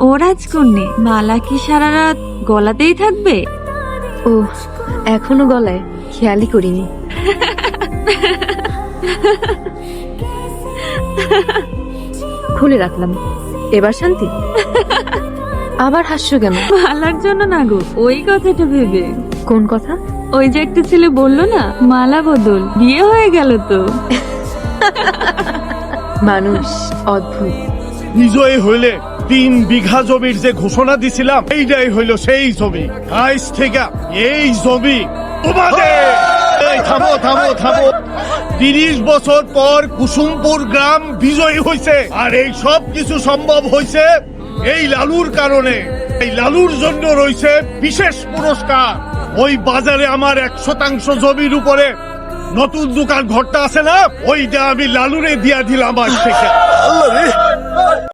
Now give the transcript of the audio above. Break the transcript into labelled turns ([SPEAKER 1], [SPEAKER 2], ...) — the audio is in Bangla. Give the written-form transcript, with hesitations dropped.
[SPEAKER 1] ও রাজকন্যে, মালা কি সারা রাত গলাতেই থাকবে?
[SPEAKER 2] ও এখনো গলায়, খেয়ালই করিনি। খুলে রাখলাম, এবার শান্তি। আবার হাসছো কেন?
[SPEAKER 1] মালার জন্য না গো, ওই কথাটা ভেবে।
[SPEAKER 2] কোন কথা?
[SPEAKER 1] ওই যে একটা ছেলে বললো না, মালা বদল, বিয়ে হয়ে গেল তো।
[SPEAKER 2] মানুষ অদ্ভুত।
[SPEAKER 3] বিজয়ী হইলে 3 বিঘা জমির যে ঘোষণা দিছিলাম, এইটাই হইল সেই জমি। আজ থেকে এই জমি তোমাদের। এই থামো থামো থামো। 30 বছর পর কুসুমপুর গ্রাম বিজয়ী হয়েছে, আর এই সব কিছু সম্ভব হয়েছে এই লালুর কারণে। এই লালুর জন্য রয়েছে বিশেষ পুরস্কার। ওই বাজারে আমার 100% জমির উপরে নতুন দোকান ঘরটা আছে না, ওইটা আমি লালুরে দিয়া দিলাম আজ থেকে।